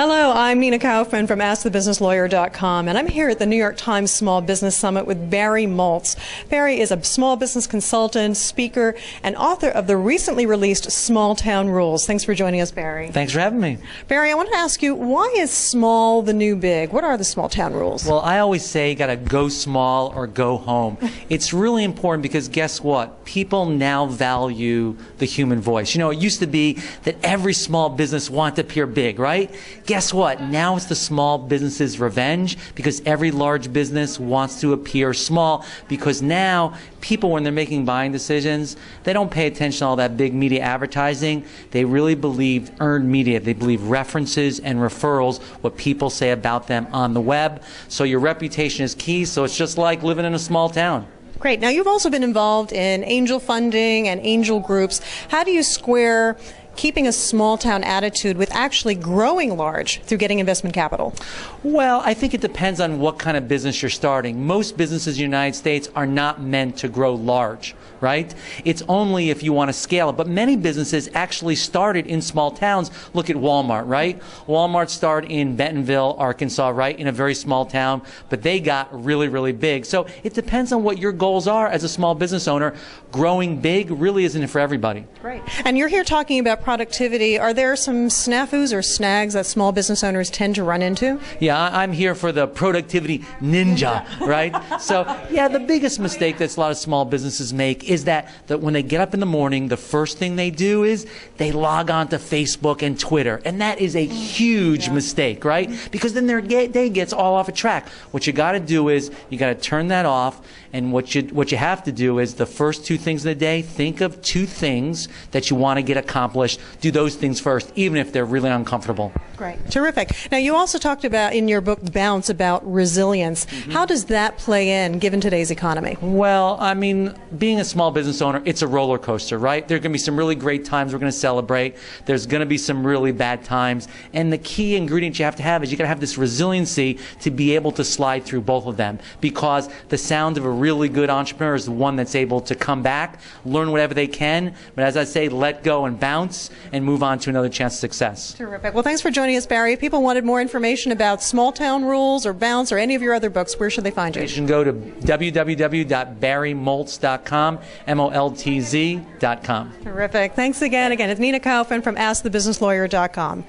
Hello, I'm Nina Kaufman from AskTheBusinessLawyer.com, and I'm here at the New York Times Small Business Summit with Barry Moltz. Barry is a small business consultant, speaker, and author of the recently released Small Town Rules. Thanks for joining us, Barry. Thanks for having me. Barry, I wanted to ask you, why is small the new big? What are the small town rules? Well, I always say you got to go small or go home. It's really important because guess what? People now value the human voice. You know, it used to be that every small business wanted to appear big, right? Guess what? Now it's the small business's revenge because every large business wants to appear small because now people, when they're making buying decisions, they don't pay attention to all that big media advertising. They really believe earned media. They believe references and referrals, what people say about them on the web. So your reputation is key. So it's just like living in a small town. Great. Now, you've also been involved in angel funding and angel groups. How do you square keeping a small town attitude with actually growing large through getting investment capital? Well, I think it depends on what kind of business you're starting. Most businesses in the United States are not meant to grow large, right? It's only if you want to scale it. But many businesses actually started in small towns. Look at Walmart, right? Walmart started in Bentonville, Arkansas, right? In a very small town, but they got really, really big. So it depends on what your goals are as a small business owner. Growing big really isn't for everybody. Right. And you're here talking about productivity. Are there some snafus or snags that small business owners tend to run into? Yeah, I'm here for the productivity ninja, right? So, yeah, the biggest mistake that a lot of small businesses make is that when they get up in the morning, the first thing they do is they log on to Facebook and Twitter. And that is a huge mistake, right? Because then their day gets all off a track. What you got to do is you got to turn that off. And what you have to do is the first two things of the day, think of two things that you want to get accomplished. Do those things first, even if they're really uncomfortable. Great. Terrific. Now, you also talked about in your book, Bounce, about resilience. How does that play in, given today's economy? Well, I mean, being a small business owner, it's a roller coaster, right? There are going to be some really great times we're going to celebrate. There's going to be some really bad times. And the key ingredient you have to have is you got to have this resiliency to be able to slide through both of them. Because the sound of a really good entrepreneur is the one that's able to come back, learn whatever they can. But as I say, let go and bounce and move on to another chance of success. Terrific. Well, thanks for joining us, Barry. If people wanted more information about Small Town Rules or Bounce or any of your other books, where should they find you? You can go to www.barrymoltz.com, MOLTZ.com. Terrific. Thanks again. Again, it's Nina Kaufman from AskTheBusinessLawyer.com.